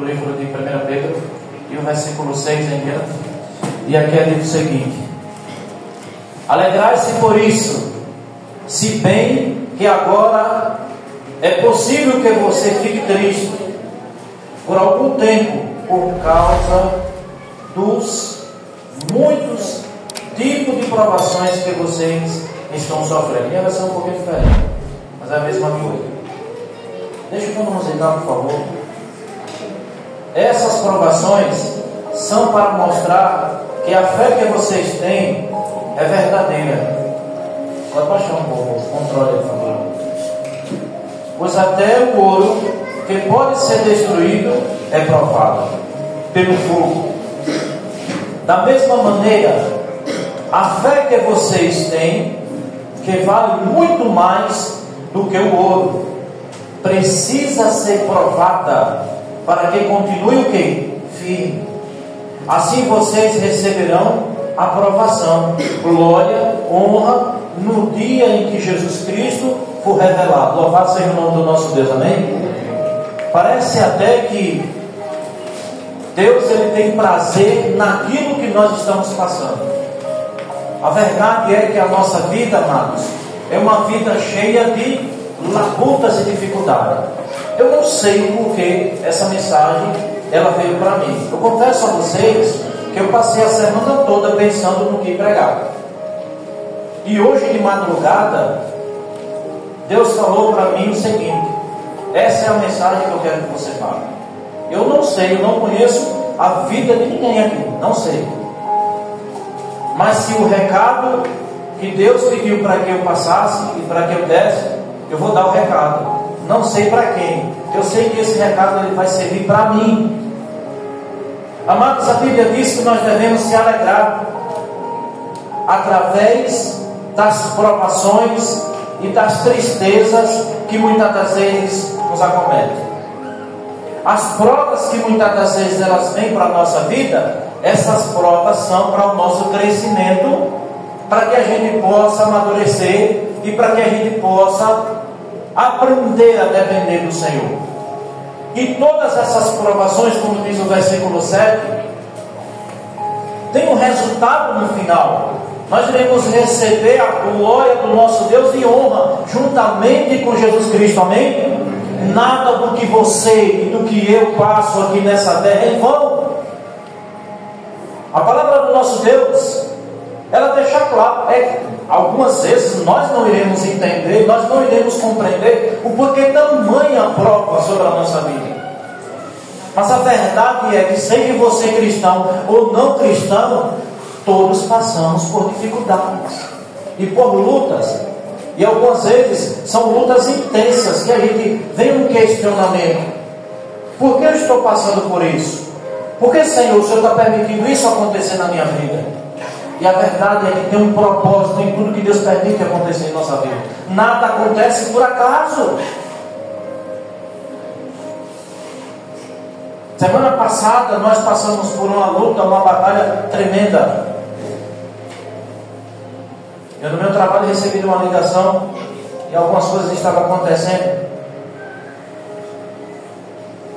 do livro de 1 Pedro, e o versículo 6 em diante. E aqui é dito o seguinte: alegrai-se por isso, se bem que agora é possível que você fique triste por algum tempo, por causa dos muitos tipos de provações que vocês estão sofrendo. Minha versão é um pouquinho diferente, mas é a mesma coisa. Deixa o fundo musical, por favor. Essas provações são para mostrar que a fé que vocês têm é verdadeira. Pode baixar um pouco o controle, por favor. Pois até o ouro que pode ser destruído é provado pelo fogo. Da mesma maneira, a fé que vocês têm, que vale muito mais do que o ouro, precisa ser provada para que continue o quê? Firme. Assim vocês receberão aprovação, glória, honra no dia em que Jesus Cristo for revelado. Louvado seja o nome do nosso Deus, amém? Parece até que Deus ele tem prazer naquilo que nós estamos passando. A verdade é que a nossa vida, amados, é uma vida cheia de labutas e dificuldades. Eu não sei o porquê essa mensagem ela veio para mim. Eu confesso a vocês que eu passei a semana toda pensando no que pregar. E hoje de madrugada Deus falou para mim o seguinte: essa é a mensagem que eu quero que você fale. Eu não sei, eu não conheço a vida de ninguém aqui, não sei. Mas se o recado que Deus pediu para que eu passasse e para que eu desse, eu vou dar o recado. Não sei para quem. Eu sei que esse recado ele vai servir para mim. Amados, a Bíblia diz que nós devemos se alegrar através das provações e das tristezas que muitas das vezes nos acometem. As provas que muitas das vezes elas vêm para a nossa vida, essas provas são para o nosso crescimento, para que a gente possa amadurecer e para que a gente possa aprender a depender do Senhor. E todas essas provações, como diz o versículo 7, tem um resultado no final. Nós iremos receber a glória do nosso Deus e honra juntamente com Jesus Cristo, amém? Nada do que você e do que eu passo aqui nessa terra é em vão. A palavra do nosso Deus, ela deixa claro, algumas vezes nós não iremos entender, nós não iremos compreender o porquê tamanha prova sobre a nossa vida. Mas a verdade é que, seja você cristão ou não cristão, todos passamos por dificuldades e por lutas. E algumas vezes são lutas intensas que a gente vem um questionamento: por que eu estou passando por isso? Por que, Senhor, o Senhor está permitindo isso acontecer na minha vida? E a verdade é que tem um propósito em tudo que Deus permite acontecer em nossa vida. Nada acontece por acaso. Semana passada nós passamos por uma luta, uma batalha tremenda. Eu no meu trabalho recebi uma ligação e algumas coisas estavam acontecendo.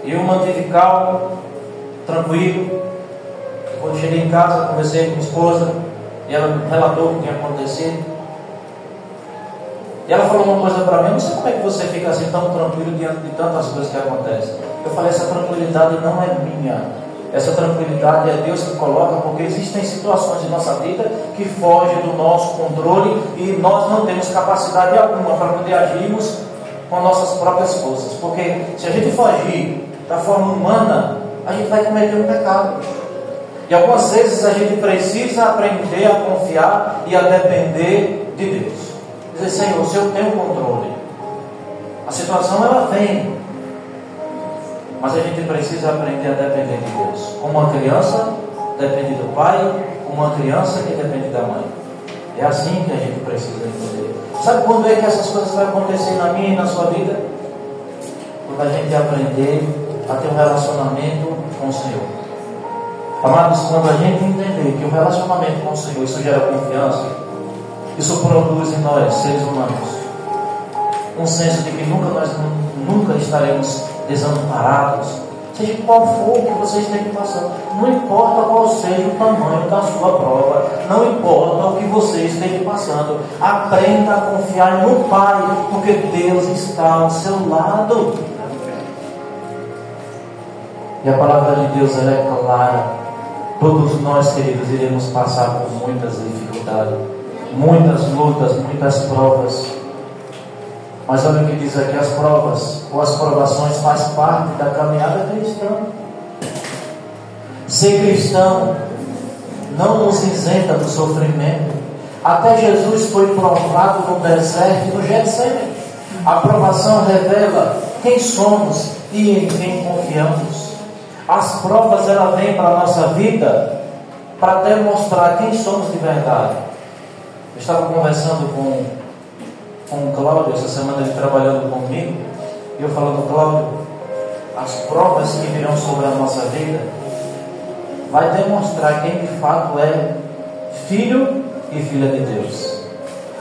E eu mantive calmo, tranquilo. Quando cheguei em casa, conversei com minha esposa e ela relatou o que tinha acontecido. E ela falou uma coisa para mim: não sei como é que você fica assim tão tranquilo diante de tantas coisas que acontecem. Eu falei: essa tranquilidade não é minha. Essa tranquilidade é Deus que coloca, porque existem situações em nossa vida que fogem do nosso controle e nós não temos capacidade alguma para poder agirmos com nossas próprias forças. Porque se a gente for agir da forma humana, a gente vai cometer um pecado. E algumas vezes a gente precisa aprender a confiar e a depender de Deus. Dizer: Senhor, o Senhor tem o controle. A situação ela vem, mas a gente precisa aprender a depender de Deus. Como uma criança depende do pai, como uma criança que depende da mãe. É assim que a gente precisa entender. Sabe quando é que essas coisas vão acontecer na minha e na sua vida? Quando a gente aprender a ter um relacionamento com o Senhor. Amados, quando a gente entender que o relacionamento com o Senhor, isso gera confiança, isso produz em nós, seres humanos, um senso de que nunca estaremos desamparados, seja qual for o que você esteja passando, não importa qual seja o tamanho da sua prova, não importa o que você esteja passando, aprenda a confiar no Pai, porque Deus está ao seu lado. E a palavra de Deus, ela é clara. Todos nós, queridos, iremos passar por muitas dificuldades, muitas lutas, muitas provas. Mas olha o que diz aqui: as provas ou as provações faz parte da caminhada cristã. Ser cristão não nos isenta do sofrimento. Até Jesus foi provado no deserto e no Getsemane. A provação revela quem somos e em quem confiamos. As provas, elas vêm para a nossa vida para demonstrar quem somos de verdade. Eu estava conversando com o Cláudio essa semana, ele trabalhando comigo, e eu falando: Cláudio, as provas que virão sobre a nossa vida vai demonstrar quem de fato é filho e filha de Deus.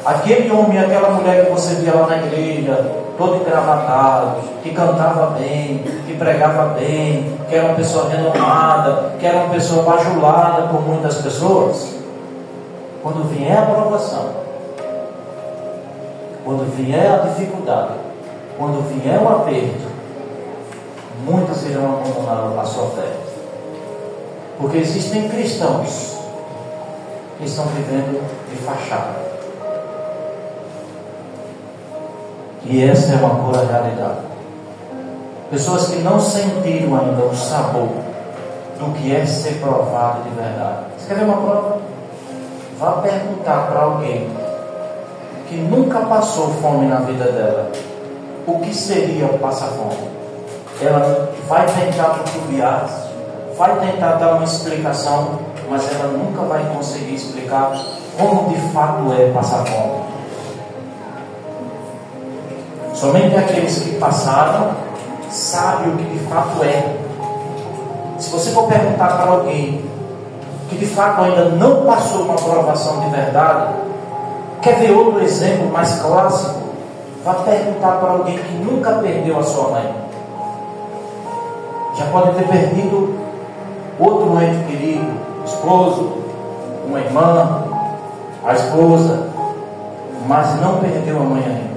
Aquele homem e aquela mulher que você via lá na igreja, todo engravatado, que cantava bem, que pregava bem, que era uma pessoa renomada, que era uma pessoa bajulada por muitas pessoas, quando vier a provação, quando vier a dificuldade, quando vier o aperto, muitos irão abandonar a sua fé. Porque existem cristãos que estão vivendo de fachada. E essa é uma pura realidade. Pessoas que não sentiram ainda o sabor do que é ser provado de verdade. Você quer ver uma prova? Vá perguntar para alguém que nunca passou fome na vida dela o que seria passar fome. Ela vai tentar titubear, vai tentar dar uma explicação, mas ela nunca vai conseguir explicar como de fato é passar fome. Somente aqueles que passaram sabem o que de fato é. Se você for perguntar para alguém que de fato ainda não passou uma provação de verdade, quer ver outro exemplo mais clássico? Vá perguntar para alguém que nunca perdeu a sua mãe. Já pode ter perdido outro ente querido, esposo, uma irmã, a esposa, mas não perdeu a mãe ainda.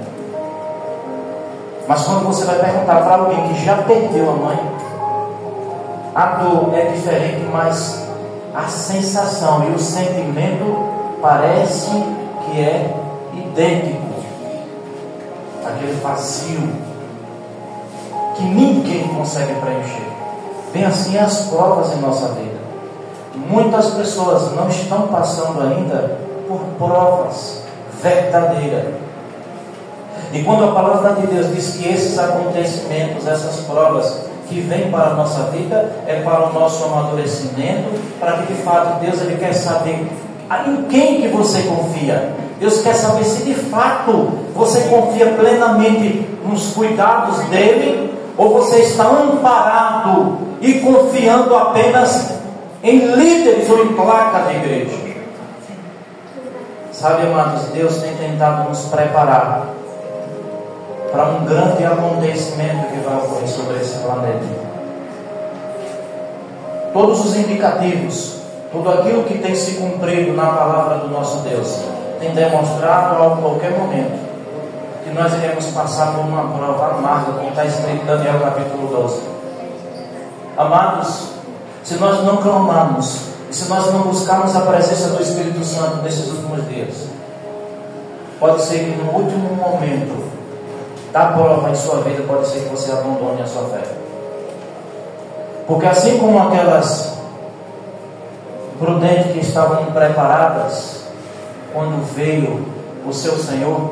Mas quando você vai perguntar para alguém que já perdeu a mãe, a dor é diferente, mas a sensação e o sentimento parece que é idêntico. Aquele vazio que ninguém consegue preencher. Bem assim as provas em nossa vida. Muitas pessoas não estão passando ainda por provas verdadeiras. E quando a palavra de Deus diz que esses acontecimentos, essas provas que vêm para a nossa vida, é para o nosso amadurecimento, para que de fato Deus, Ele quer saber em quem que você confia. Deus quer saber se de fato você confia plenamente nos cuidados dEle, ou você está amparado e confiando apenas em líderes ou em placa de igreja. Sabe, amados, Deus tem tentado nos preparar para um grande acontecimento que vai ocorrer sobre esse planeta. Todos os indicativos, tudo aquilo que tem se cumprido na palavra do nosso Deus, tem demonstrado a qualquer momento que nós iremos passar por uma prova amarga, como está escrito em Daniel capítulo 12. Amados, se nós não clamarmos, e se nós não buscarmos a presença do Espírito Santo nesses últimos dias, pode ser que no último momento da prova em sua vida, pode ser que você abandone a sua fé. Porque assim como aquelas prudentes que estavam preparadas quando veio o seu Senhor,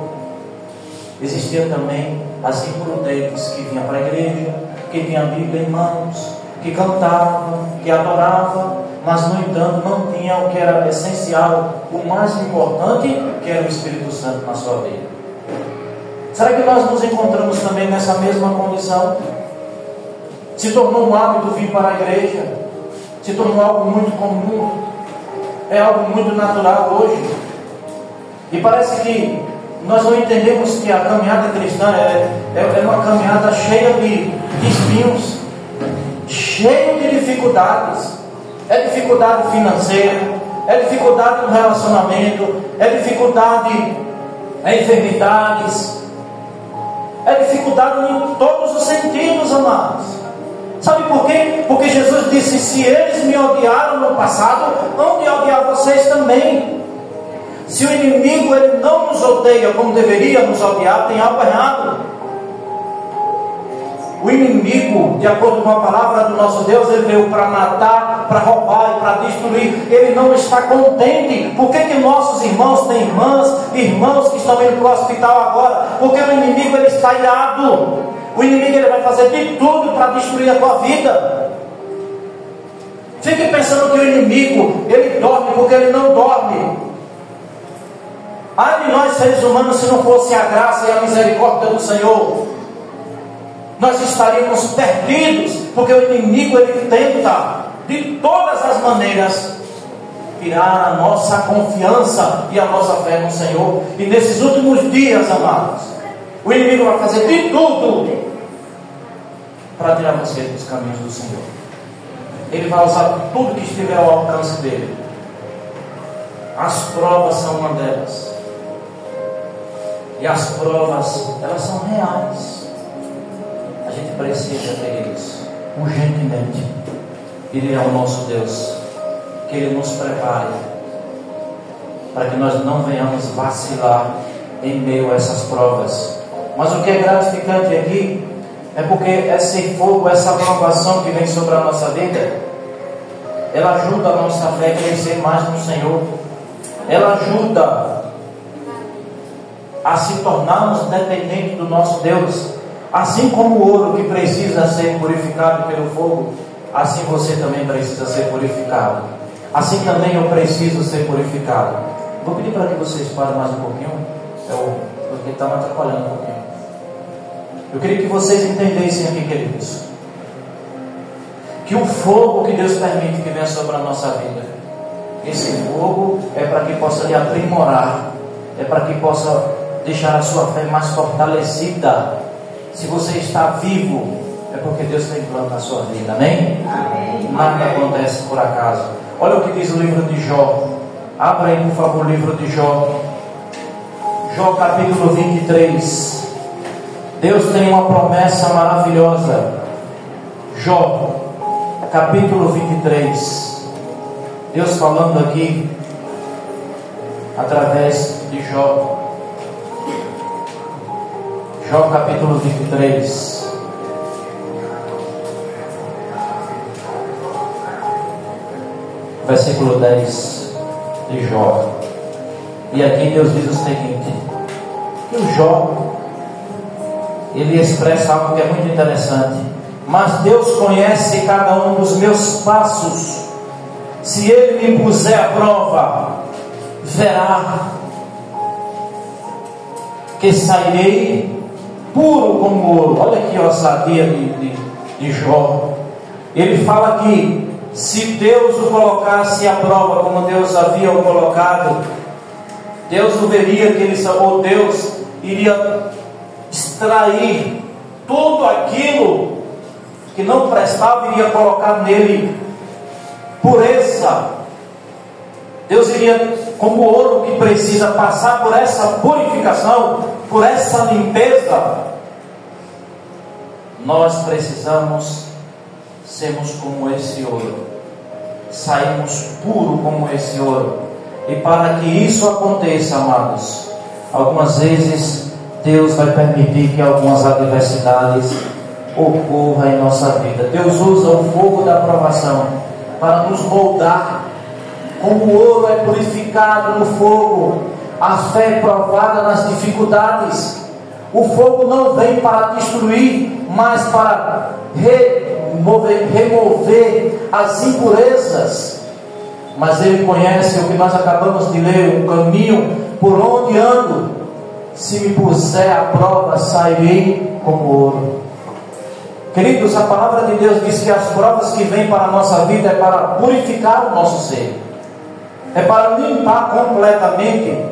existiam também as imprudentes que vinham para a igreja, que tinham a Bíblia em mãos, que cantavam, que adoravam, mas no entanto não tinham o que era essencial, o mais importante, que era o Espírito Santo na sua vida. Será que nós nos encontramos também nessa mesma condição? Se tornou um hábito vir para a igreja, se tornou algo muito comum, é algo muito natural hoje. E parece que nós não entendemos que a caminhada cristã é uma caminhada cheia de espinhos, cheio de dificuldades. É dificuldade financeira, é dificuldade no relacionamento, é dificuldade em enfermidades, é dificuldade em todos os sentidos, amados. Sabe por quê? Porque Jesus disse: se eles me odiaram no passado, vão me odiar vocês também. Se o inimigo ele não nos odeia como deveria nos odiar, tem algo errado. O inimigo, de acordo com a palavra do nosso Deus, ele veio para matar, para roubar e para destruir. Ele não está contente. Por que nossos irmãos têm irmãos que estão indo para o hospital agora? Porque o inimigo ele está irado. O inimigo ele vai fazer de tudo para destruir a tua vida. Fique pensando que o inimigo ele dorme, porque ele não dorme. Ai de nós seres humanos, se não fosse a graça e a misericórdia do Senhor, nós estaríamos perdidos, porque o inimigo ele tenta de todas as maneiras tirar a nossa confiança e a nossa fé no Senhor. E nesses últimos dias, amados, o inimigo vai fazer de tudo para tirar você dos caminhos do Senhor. Ele vai usar tudo que estiver ao alcance dele. As provas são uma delas. E as provas, elas são reais. A gente precisa ter isso urgentemente. Pedir ao nosso Deus que Ele nos prepare para que nós não venhamos vacilar em meio a essas provas. Mas o que é gratificante aqui é porque esse fogo, essa provação que vem sobre a nossa vida, ela ajuda a nossa fé a crescer mais no Senhor. Ela ajuda a se tornarmos dependentes do nosso Deus. Assim como o ouro que precisa ser purificado pelo fogo, assim você também precisa ser purificado. Assim também eu preciso ser purificado. Vou pedir para que vocês parem mais um pouquinho, porque está me atrapalhando um pouquinho. Eu queria que vocês entendessem aqui, queridos, que o fogo que Deus permite que venha sobre a nossa vida, esse fogo é para que possa lhe aprimorar, é para que possa deixar a sua fé mais fortalecida. Se você está vivo, é porque Deus tem plano na sua vida, amém? Amém. Nada acontece por acaso. Olha o que diz o livro de Jó. Abra aí, por favor, o livro de Jó. Jó capítulo 23. Deus tem uma promessa maravilhosa. Jó capítulo 23. Deus falando aqui através de Jó. Jó capítulo 23. Versículo 10 de Jó. E aqui Deus diz o seguinte: que o Jó, ele expressa algo que é muito interessante. Mas Deus conhece cada um dos meus passos. Se Ele me puser à prova, verá que sairei puro como ouro. Olha aqui a ousadia de Jó. Ele fala que se Deus o colocasse à prova como Deus havia o colocado, Deus não veria que ele sabou. Deus iria extrair tudo aquilo que não prestava, iria colocar nele pureza. Deus iria, como o ouro que precisa passar por essa purificação, por essa limpeza, nós precisamos sermos como esse ouro, sairmos puro como esse ouro. E para que isso aconteça, amados, algumas vezes Deus vai permitir que algumas adversidades ocorram em nossa vida. Deus usa o fogo da provação para nos moldar. Como o ouro é purificado no fogo, a fé é provada nas dificuldades. O fogo não vem para destruir, mas para remover as impurezas. Mas Ele conhece o que nós acabamos de ler, o caminho por onde ando. Se me puser à prova, sairei como ouro. Queridos, a palavra de Deus diz que as provas que vêm para a nossa vida é para purificar o nosso ser, é para limpar completamente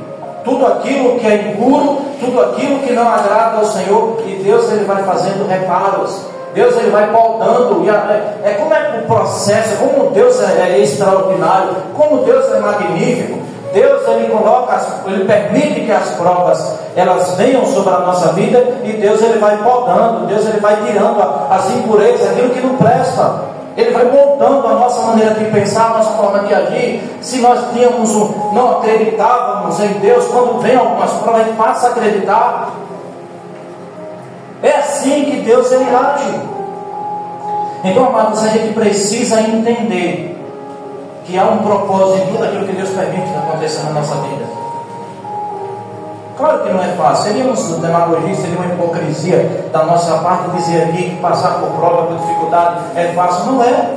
tudo aquilo que é impuro, tudo aquilo que não agrada ao Senhor. E Deus ele vai fazendo reparos, Deus ele vai moldando. Como é o processo, como Deus é extraordinário, como Deus é magnífico. Deus ele permite que as provas elas venham sobre a nossa vida, e Deus ele vai podando, Deus ele vai tirando as impurezas, aquilo que não presta. Ele vai moldando a nossa maneira de pensar, a nossa forma de agir. Se nós não acreditávamos em Deus, quando vem algumas provas, a gente passa a acreditar. É assim que Deus ele age. Então, amados, a gente precisa entender que há um propósito em tudo aquilo que Deus permite que aconteça na nossa vida. Claro que não é fácil. Seria uma demagogia, seria uma hipocrisia da nossa parte dizer aqui que passar por prova, por dificuldade é fácil. Não é.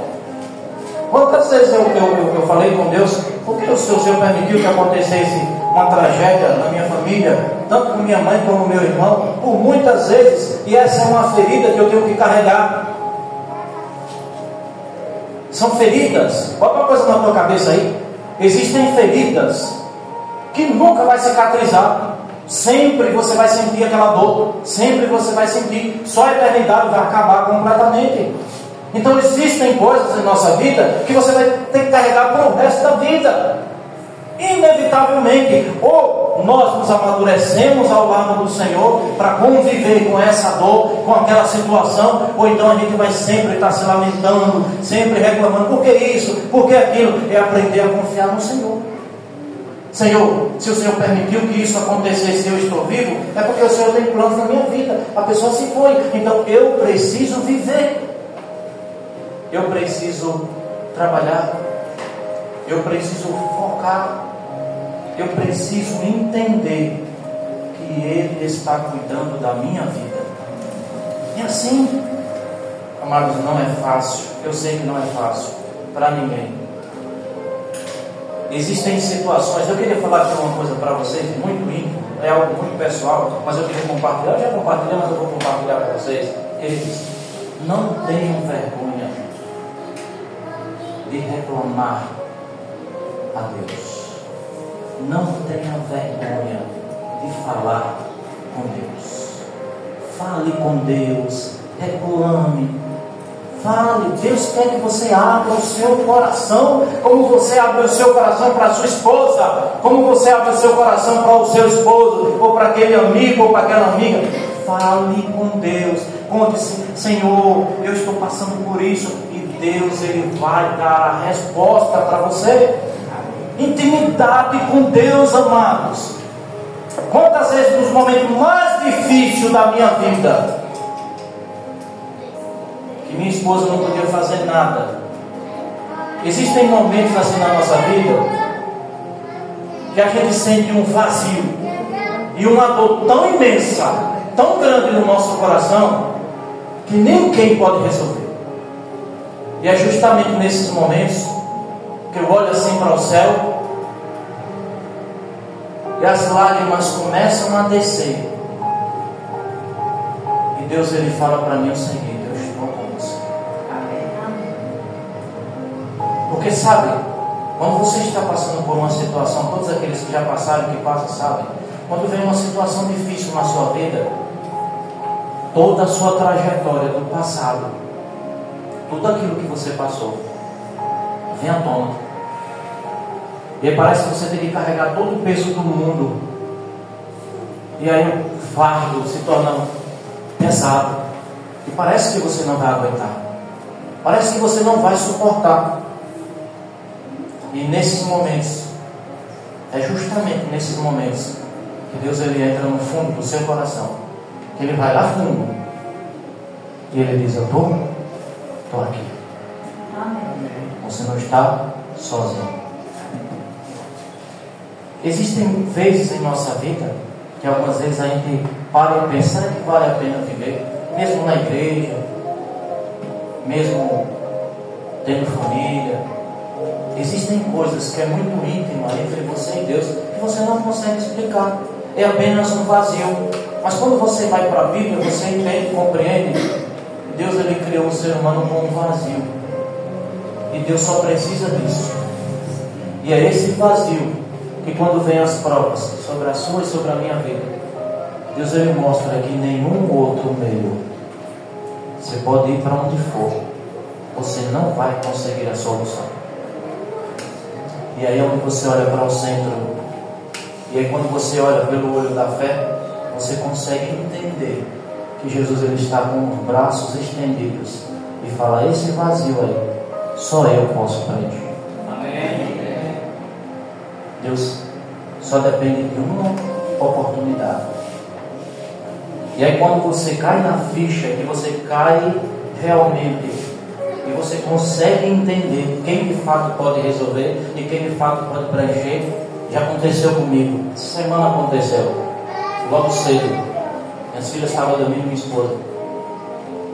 Quantas vezes eu falei com Deus, por que o Senhor permitiu que acontecesse uma tragédia na minha família, tanto com minha mãe como meu irmão, por muitas vezes, e essa é uma ferida que eu tenho que carregar. São feridas. Bota uma coisa na tua cabeça aí. Existem feridas que nunca vai cicatrizar. Sempre você vai sentir aquela dor. Sempre você vai sentir. Só a eternidade vai acabar completamente. Então existem coisas em nossa vida que você vai ter que carregar para o resto da vida. Inevitavelmente. Ou nós nos amadurecemos ao lado do Senhor para conviver com essa dor, com aquela situação, ou então a gente vai sempre estar se lamentando, sempre reclamando, por que isso, por que aquilo. É aprender a confiar no Senhor. Senhor, se o Senhor permitiu que isso acontecesse e eu estou vivo, é porque o Senhor tem planos na minha vida. A pessoa se foi, então eu preciso viver. Eu preciso trabalhar. Eu preciso focar. Eu preciso entender que Ele está cuidando da minha vida. E assim, amados, não é fácil. Eu sei que não é fácil para ninguém. Existem situações. Eu queria falar aqui uma coisa para vocês, muito íntimo, é algo muito pessoal, mas eu queria compartilhar. Eu já compartilhei, mas eu vou compartilhar com vocês. Ele diz: não tenham vergonha de reclamar a Deus. Não tenha vergonha de falar com Deus. Fale com Deus, reclame, fale. Deus quer que você abra o seu coração, como você abre o seu coração para a sua esposa, como você abre o seu coração para o seu esposo, ou para aquele amigo, ou para aquela amiga. Fale com Deus, conte: Senhor, eu estou passando por isso, e Deus ele vai dar a resposta para você. Intimidade com Deus, amados. Quantas vezes nos momentos mais difíceis da minha vida, que minha esposa não podia fazer nada, existem momentos assim na nossa vida que a gente sente um vazio e uma dor tão imensa, tão grande no nosso coração, que ninguém pode resolver. E é justamente nesses momentos que eu olho assim para o céu e as lágrimas começam a descer, e Deus ele fala para mim o seguinte: eu estou com você. Porque sabe, quando você está passando por uma situação, todos aqueles que já passaram e que passam sabem, quando vem uma situação difícil na sua vida, toda a sua trajetória do passado, tudo aquilo que você passou, vem à tona. E aí parece que você tem que carregar todo o peso do mundo. E aí o fardo se torna pesado. E parece que você não vai aguentar. Parece que você não vai suportar. E nesses momentos, é justamente nesses momentos que Deus ele entra no fundo do seu coração. Que Ele vai lá fundo. E Ele diz: eu estou aqui. Amém. Você não está sozinho. Existem vezes em nossa vida que algumas vezes a gente para e pensa: será que vale a pena viver? Mesmo na igreja, mesmo tendo família. Existem coisas que é muito íntima entre você e Deus que você não consegue explicar. É apenas um vazio. Mas quando você vai para a Bíblia, você entende, compreende. Deus ele criou o ser humano com um vazio. E Deus só precisa disso. E é esse vazio que quando vem as provas sobre a sua e sobre a minha vida, Deus ele mostra que nenhum outro meio Você pode ir para onde for, você não vai conseguir a solução. E aí é onde você olha para o centro. E aí quando você olha pelo olho da fé, você consegue entender que Jesus ele está com os braços estendidos e fala: esse vazio aí, só eu posso preencher. Amém. Deus só depende de uma oportunidade. E aí quando você cai na ficha, que você cai realmente, e você consegue entender quem de fato pode resolver e quem de fato pode preencher. Já aconteceu comigo, essa semana aconteceu, logo cedo. Minhas filhas estavam dormindo, minha esposa.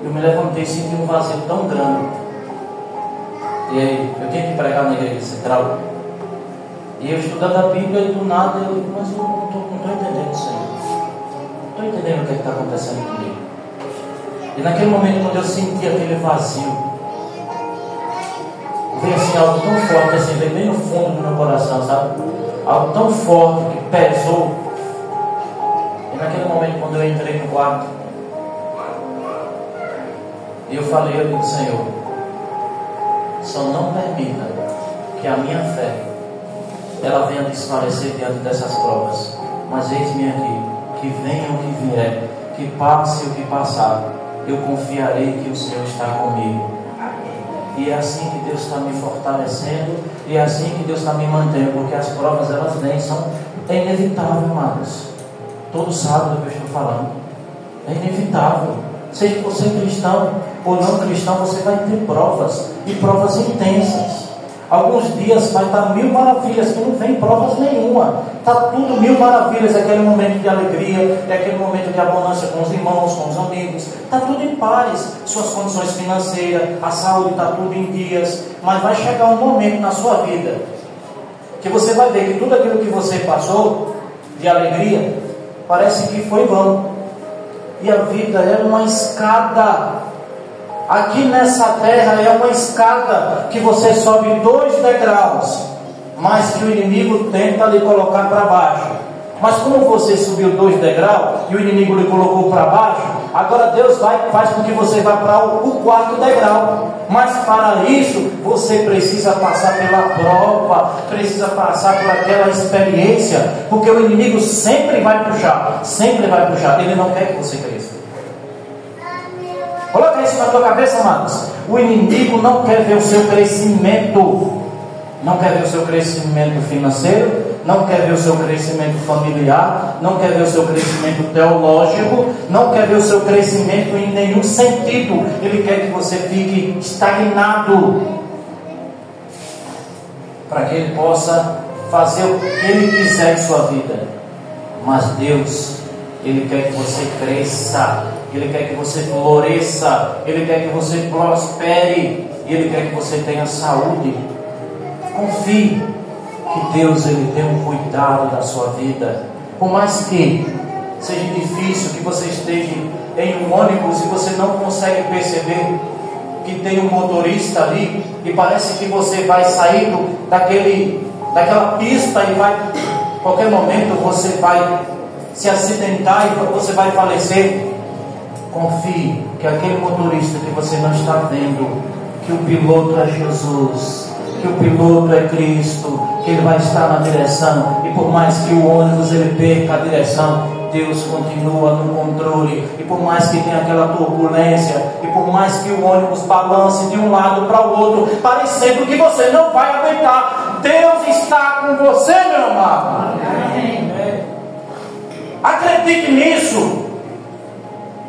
Eu me levantei e senti um vazio tão grande. E aí eu tinha que pregar na igreja central. E eu estudando a Bíblia e do nada eu digo: mas eu não estou entendendo isso aí. Não estou entendendo o que está acontecendo comigo. E naquele momento, quando eu senti aquele vazio, veio assim algo tão forte, assim, veio bem no fundo do meu coração, sabe? Algo tão forte que pesou. E naquele momento, quando eu entrei no quarto, eu falei: eu digo, Senhor, só não permita que a minha fé ela venha desfalecer diante dessas provas. Mas eis-me aqui, que venha o que vier, que passe o que passar, eu confiarei que o Senhor está comigo. E é assim que Deus está me fortalecendo, e é assim que Deus está me mantendo, porque as provas elas vêm, é inevitável, amados. Todos sabem do que eu estou falando. É inevitável. Seja você cristão ou não cristão, você vai ter provas, e provas intensas. Alguns dias vai estar mil maravilhas, que não vem provas nenhuma. Está tudo mil maravilhas, é aquele momento de alegria, é aquele momento de abundância com os irmãos, com os amigos. Está tudo em paz, suas condições financeiras, a saúde está tudo em dias. Mas vai chegar um momento na sua vida que você vai ver que tudo aquilo que você passou de alegria parece que foi vão. E a vida é uma escada. Aqui nessa terra é uma escada que você sobe 2 degraus, mas que o inimigo tenta lhe colocar para baixo. Mas como você subiu 2 degraus e o inimigo lhe colocou para baixo, agora Deus faz com que você vá para o 4º degrau. Mas para isso você precisa passar pela prova, precisa passar por aquela experiência, porque o inimigo sempre vai puxar, ele não quer que você cresça. Coloca isso na tua cabeça, amados. O inimigo não quer ver o seu crescimento. Não quer ver o seu crescimento financeiro, não quer ver o seu crescimento familiar, não quer ver o seu crescimento teológico, não quer ver o seu crescimento em nenhum sentido. Ele quer que você fique estagnado, para que ele possa fazer o que ele quiser em sua vida. Mas Deus, ele quer que você cresça, ele quer que você floresça, ele quer que você prospere, ele quer que você tenha saúde. Confie que Deus ele tem um cuidado da sua vida. Por mais que seja difícil, que você esteja em um ônibus e você não consegue perceber que tem um motorista ali, e parece que você vai sair daquela pista e vai, a qualquer momento você vai se acidentar e você vai falecer. Confie que aquele motorista que você não está vendo, que o piloto é Jesus, que o piloto é Cristo, que ele vai estar na direção, e por mais que o ônibus ele perca a direção, Deus continua no controle. E por mais que tenha aquela turbulência, e por mais que o ônibus balance de um lado para o outro, parecendo que você não vai aguentar, Deus está com você, meu amado. Acredite nisso.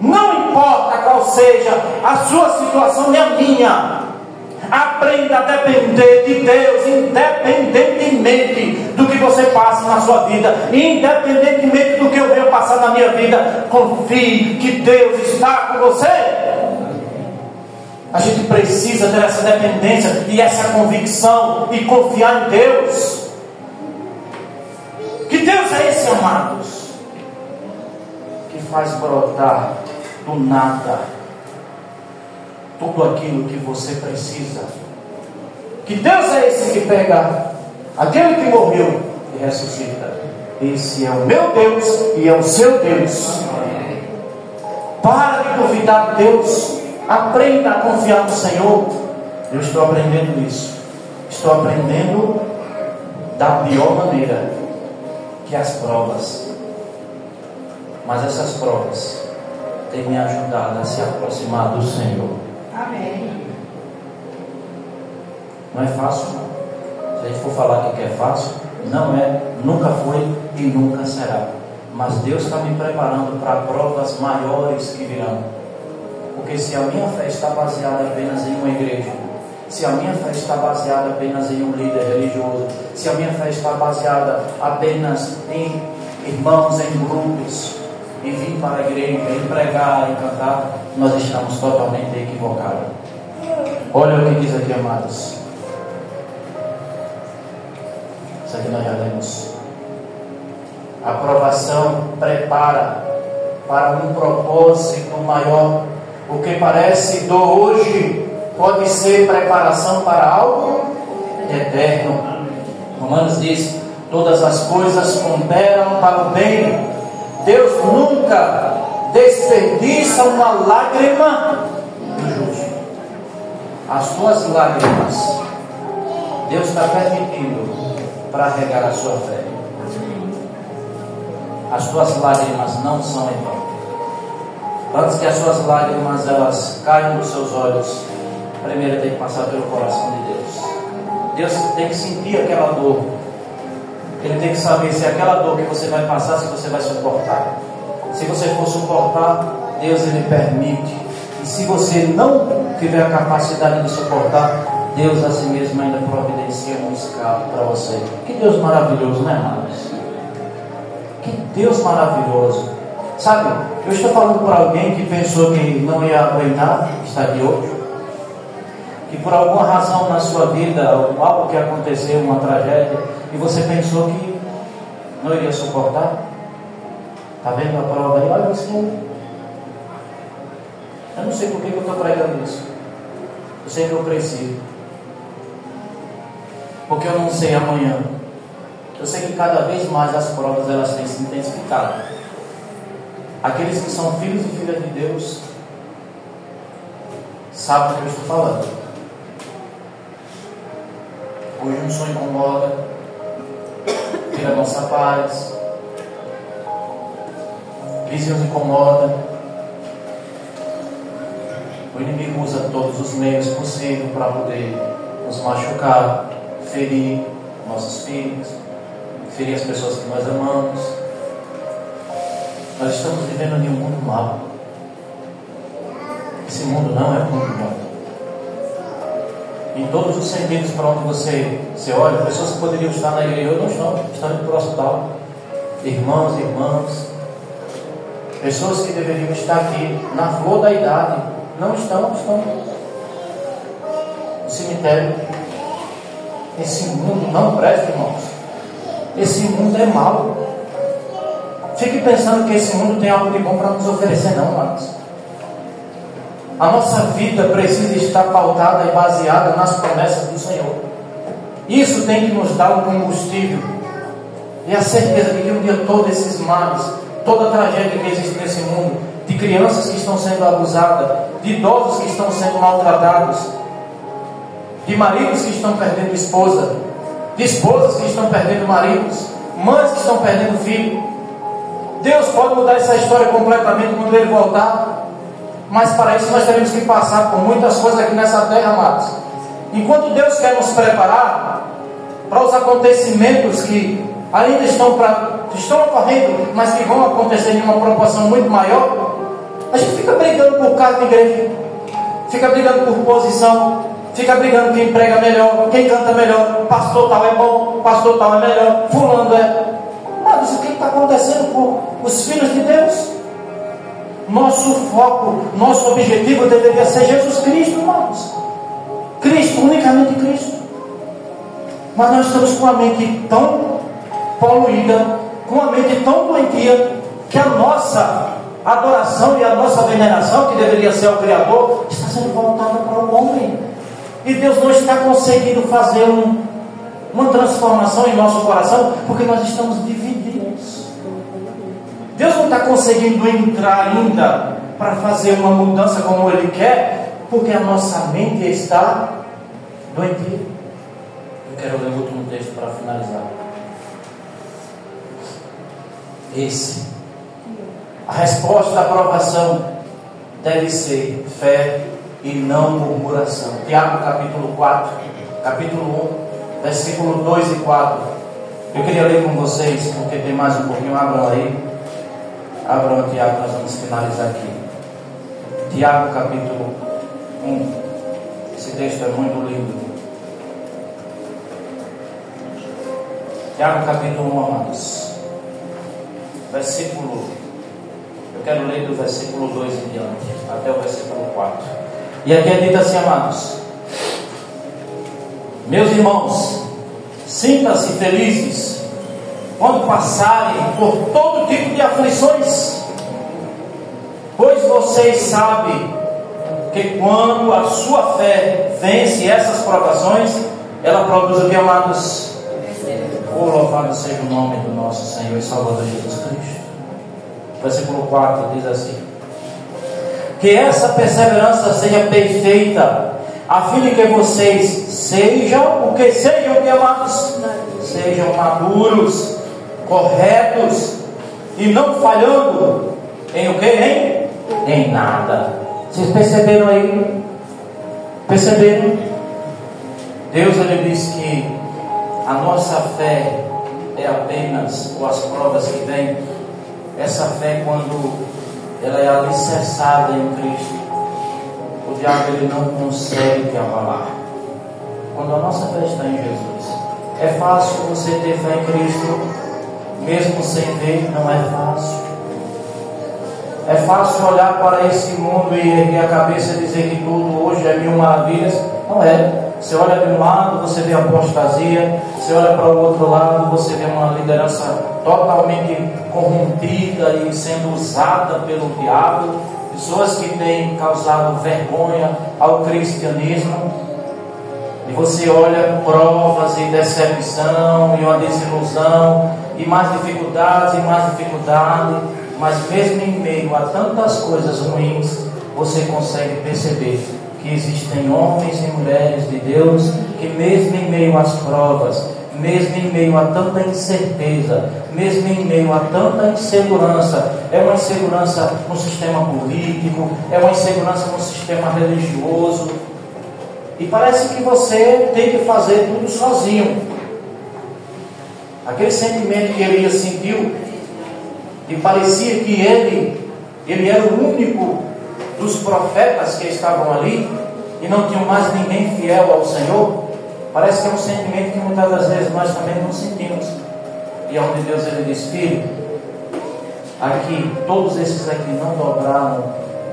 Não importa qual seja a sua situação nem a minha, aprenda a depender de Deus, independentemente do que você passa na sua vida, independentemente do que eu venho passar na minha vida. Confie que Deus está com você. A gente precisa ter essa dependência e essa convicção e confiar em Deus. Que Deus é esse, amados, que faz brotar do nada tudo aquilo que você precisa. Que Deus é esse que pega aquele que morreu e ressuscita. Esse é o meu Deus e é o seu Deus. Para de duvidar de Deus. Aprenda a confiar no Senhor. Eu estou aprendendo isso. Estou aprendendo da pior maneira, que as provas. Mas essas provas têm me ajudado a se aproximar do Senhor. Amém. Não é fácil, não. Se a gente for falar que é fácil, não é, nunca foi e nunca será. Mas Deus está me preparando para provas maiores que virão. Porque se a minha fé está baseada apenas em uma igreja, se a minha fé está baseada apenas em um líder religioso, se a minha fé está baseada apenas em irmãos, em grupos, e vir para a igreja, e pregar, e cantar, nós estamos totalmente equivocados. Olha o que diz aqui, amados. Isso aqui nós já lemos. A aprovação prepara para um propósito maior. O que parece dor hoje pode ser preparação para algo eterno. Romanos diz: todas as coisas cooperam para o bem. Deus nunca desperdiça uma lágrima do justo. As tuas lágrimas Deus está permitindo para regar a sua fé. As tuas lágrimas não são em vão. Antes que as suas lágrimas elas caiam dos seus olhos, primeiro tem que passar pelo coração de Deus. Deus tem que sentir aquela dor. Ele tem que saber se aquela dor que você vai passar, se você vai suportar. Se você for suportar, Deus ele permite. E se você não tiver a capacidade de suportar, Deus a si mesmo ainda providencia um escape para você. Que Deus maravilhoso, né, amados? Que Deus maravilhoso. Sabe, eu estou falando para alguém que pensou que não ia aguentar estar aqui hoje, que por alguma razão na sua vida, algo que aconteceu, uma tragédia, e você pensou que não iria suportar. Está vendo a prova aí? Olha assim. Eu não sei por que eu estou pregando isso. Eu sei que eu preciso. Porque eu não sei amanhã. Eu sei que cada vez mais as provas elas têm se intensificado. Aqueles que são filhos e filhas de Deus sabem do que eu estou falando. Hoje um sonho incomoda, tira a nossa paz, vizinhos incomoda. O inimigo usa todos os meios possíveis para poder nos machucar, ferir nossos filhos, ferir as pessoas que nós amamos. Nós estamos vivendo em um mundo mau. Esse mundo não é um mundo bom. Em todos os sentidos, para onde você olha, pessoas que poderiam estar na igreja não estão indo para o hospital. Irmãos e irmãs, pessoas que deveriam estar aqui na flor da idade, não estão no cemitério. Esse mundo não presta, irmãos. Esse mundo é mau. Fique pensando que esse mundo tem algo de bom para nos oferecer, não, amados. A nossa vida precisa estar pautada e baseada nas promessas do Senhor. Isso tem que nos dar um combustível e a certeza de que um dia todos esses males, toda a tragédia que existe nesse mundo, de crianças que estão sendo abusadas, de idosos que estão sendo maltratados, de maridos que estão perdendo esposa, de esposas que estão perdendo maridos, mães que estão perdendo filho. Deus pode mudar essa história completamente quando Ele voltar. Mas para isso nós teremos que passar por muitas coisas aqui nessa terra, amados. Enquanto Deus quer nos preparar para os acontecimentos que ainda estão ocorrendo, mas que vão acontecer em uma proporção muito maior, a gente fica brigando por cargo de igreja, fica brigando por posição, fica brigando quem prega melhor, quem canta melhor, pastor tal é bom, pastor tal é melhor, fulano é. Mas o que está acontecendo com os filhos de Deus? Nosso foco, nosso objetivo deveria ser Jesus Cristo, irmãos. Cristo, unicamente Cristo. Mas nós estamos com a mente tão poluída, com a mente tão doentia, que a nossa adoração e a nossa veneração, que deveria ser ao Criador, está sendo voltada para o homem. E Deus não está conseguindo fazer uma transformação em nosso coração, porque nós estamos divididos. Deus não está conseguindo entrar ainda para fazer uma mudança como Ele quer, porque a nossa mente está doentia. Eu quero ler o último texto para finalizar. A resposta à aprovação deve ser fé e não murmuração. Tiago capítulo 4, capítulo 1, versículo 2 e 4. Eu queria ler com vocês, porque tem mais um pouquinho. Abram aí. Abram Tiago, nós vamos finalizar aqui. Tiago capítulo 1. Esse texto é muito lindo. Tiago capítulo 1, amados. Eu quero ler do versículo 2 em diante, até o versículo 4. E aqui é dito assim, amados: meus irmãos, sintam-se felizes quando passarem por todo tipo de aflições, pois vocês sabem que quando a sua fé vence essas provações, ela produz o que, amados? Oh, louvado seja o nome do nosso Senhor e Salvador Jesus Cristo. Versículo 4 diz assim: que essa perseverança seja perfeita, a fim de que vocês sejam o que, amados? Sejam maduros, corretos e não falhando em o que? Em nada. Vocês perceberam aí? Perceberam? Deus, Ele diz que a nossa fé é apenas, ou as provas que vêm, essa fé, quando ela é alicerçada em Cristo, o diabo ele não consegue abalar. Quando a nossa fé está em Jesus, é fácil você ter fé em Cristo, mesmo sem ver, não é fácil. É fácil olhar para esse mundo e erguer a cabeça e dizer que tudo hoje é mil maravilhas. Não é. Você olha de um lado, você vê apostasia. Você olha para o outro lado, você vê uma liderança totalmente corrompida e sendo usada pelo diabo. Pessoas que têm causado vergonha ao cristianismo. E você olha provas e decepção e uma desilusão e mais dificuldades e mais dificuldade. Mas mesmo em meio a tantas coisas ruins, você consegue perceber que existem homens e mulheres de Deus que mesmo em meio às provas, mesmo em meio a tanta incerteza, mesmo em meio a tanta insegurança, é uma insegurança no sistema político, é uma insegurança no sistema religioso, e parece que você tem que fazer tudo sozinho. Aquele sentimento que Elias sentiu, e parecia que ele era o único dos profetas que estavam ali e não tinham mais ninguém fiel ao Senhor. Parece que é um sentimento que muitas das vezes nós também não sentimos. E onde Deus ele diz: filho, aqui, todos esses aqui não dobraram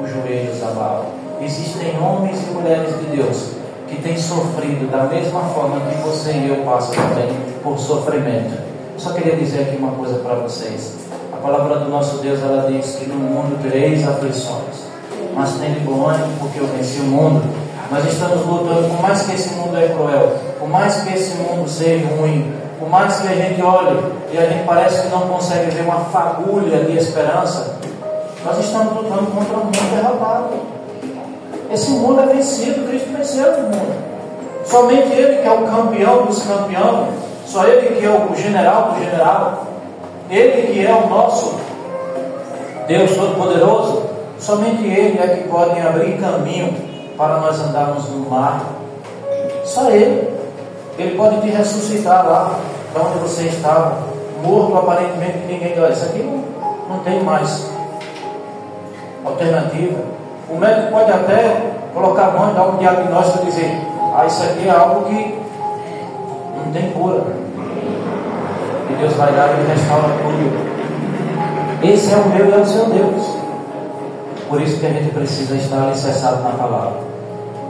os joelhos a Baal. Existem homens e mulheres de Deus que têm sofrido da mesma forma que você e eu passam também por sofrimento. Eu só queria dizer aqui uma coisa para vocês. A palavra do nosso Deus, ela diz que no mundo tereis aflições, mas tem de bom ânimo, porque eu venci o mundo. Nós estamos lutando, por mais que esse mundo é cruel, por mais que esse mundo seja ruim, por mais que a gente olhe e a gente parece que não consegue ver uma fagulha de esperança, nós estamos lutando contra um mundo derrotado. Esse mundo é vencido, Cristo venceu o mundo. Somente Ele que é o campeão dos campeões, só Ele que é o general do general, Ele que é o nosso Deus Todo-Poderoso. Somente Ele é que pode abrir caminho para nós andarmos no mar. Só Ele. Ele pode te ressuscitar lá, de onde você estava, morto aparentemente, ninguém dá. Isso aqui não tem mais alternativa. O médico pode até colocar a mão e dar um diagnóstico e dizer: isso aqui é algo que não tem cura. E Deus vai dar e restaura tudo. Esse é o meu e é o seu Deus. Por isso que a gente precisa estar alicerçado na palavra.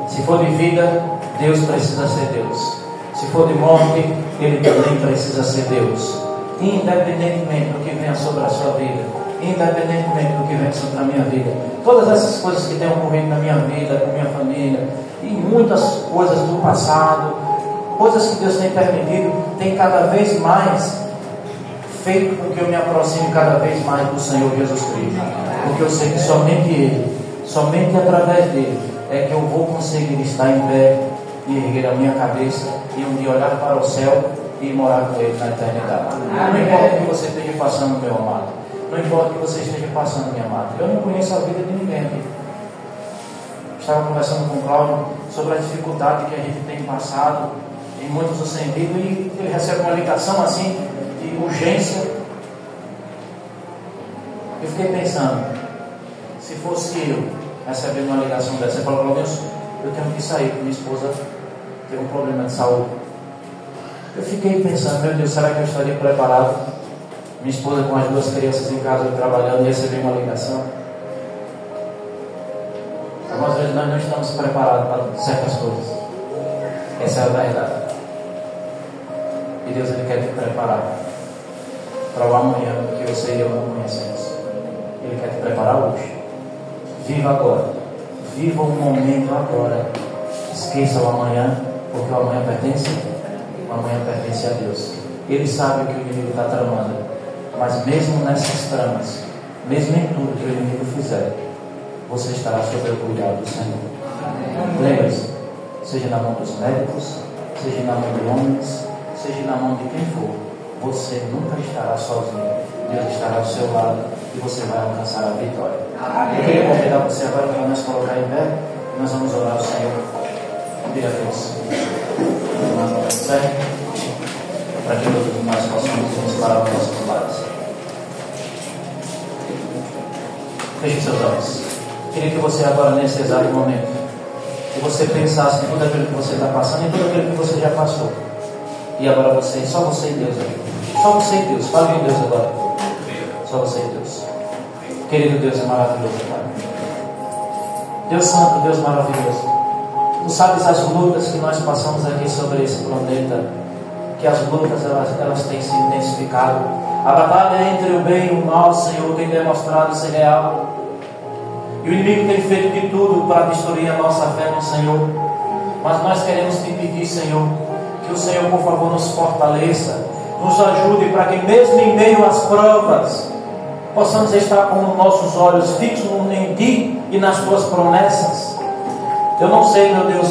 Se for de vida, Deus precisa ser Deus. Se for de morte, Ele também precisa ser Deus. Independentemente do que venha sobre a sua vida, independentemente do que venha sobre a minha vida, todas essas coisas que têm ocorrido na minha vida, com minha família, e muitas coisas do passado, coisas que Deus tem permitido, tem cada vez mais feito com que eu me aproxime cada vez mais do Senhor Jesus Cristo. Porque eu sei que somente Ele, somente através dele, é que eu vou conseguir estar em pé e erguer a minha cabeça e um dia olhar para o céu e morar com Ele na eternidade. Não importa o que você esteja passando, meu amado. Não importa o que você esteja passando, minha amada. Eu não conheço a vida de ninguém aqui. Estava conversando com o Cláudio sobre a dificuldade que a gente tem passado em muitos sentidos, e ele recebe uma ligação assim de urgência. Eu fiquei pensando, se fosse eu recebendo uma ligação dessa, eu falo, Cláudio, eu tenho que sair, porque minha esposa tem um problema de saúde. Eu fiquei pensando, meu Deus, será que eu estaria preparado? Minha esposa com as 2 crianças em casa trabalhando e receber uma ligação. Algumas vezes nós não estamos preparados para certas coisas. Essa é a verdade. E Deus, Ele quer te preparar para o amanhã que você e eu não conhecemos. Ele quer te preparar hoje. Viva agora. Viva o momento agora. Esqueça o amanhã, porque o amanhã pertence. O amanhã pertence a Deus. Ele sabe o que o inimigo está tramando. Mas mesmo nessas tramas, mesmo em tudo que o inimigo fizer, você estará sob o cuidado do Senhor. Lembre-se, seja na mão dos médicos, seja na mão de homens, seja na mão de quem for, você nunca estará sozinho. Deus estará ao seu lado e você vai alcançar a vitória. Eu queria convidar você agora para nós colocar em pé e nós vamos orar ao Senhor. Pedir a Deus para que todos nós possamos nos parar os nossos lados. Feche seus olhos. Queria que você agora, nesse exato momento, que você pensasse em tudo aquilo que você está passando, em tudo aquilo que você já passou. E agora você, só você e Deus aqui. Só você e Deus. Fale em Deus agora. Só você e Deus. Querido Deus, é maravilhoso, Pai. Deus Santo, Deus maravilhoso. Tu sabes as lutas que nós passamos aqui sobre esse planeta. Que as lutas, elas têm se intensificado. A batalha entre o bem e o mal, Senhor, tem demonstrado ser real. E o inimigo tem feito de tudo para destruir a nossa fé no Senhor. Mas nós queremos te pedir, Senhor, que o Senhor, por favor, nos fortaleça, nos ajude para que mesmo em meio às provas, possamos estar com nossos olhos fixos em Ti e nas Tuas promessas. Eu não sei, meu Deus,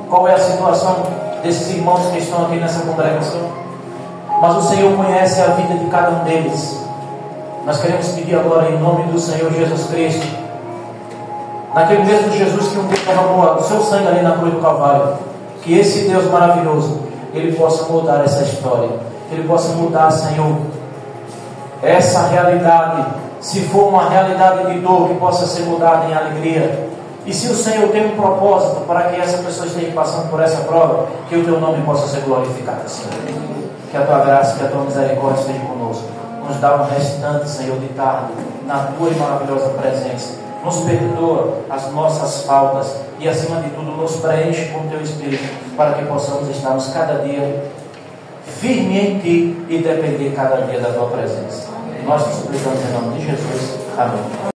qual é a situação desses irmãos que estão aqui nessa congregação, mas o Senhor conhece a vida de cada um deles. Nós queremos pedir agora, em nome do Senhor Jesus Cristo, naquele mesmo Jesus que um dia derramou o seu sangue ali na cruz do Calvário, que esse Deus maravilhoso, Ele possa mudar essa história, Ele possa mudar, Senhor, essa realidade. Se for uma realidade de dor, que possa ser mudada em alegria. E se o Senhor tem um propósito para que essa pessoa esteja passando por essa prova, que o Teu nome possa ser glorificado, Senhor. Que a Tua graça, que a Tua misericórdia esteja conosco. Nos dá um restante, Senhor, de tarde, na Tua maravilhosa presença. Nos perdoa as nossas faltas e, acima de tudo, nos preenche com o Teu Espírito, para que possamos estarmos cada dia firme em Ti e depender cada dia da Tua presença. Nós te suplicamos em nome de Jesus. Amém.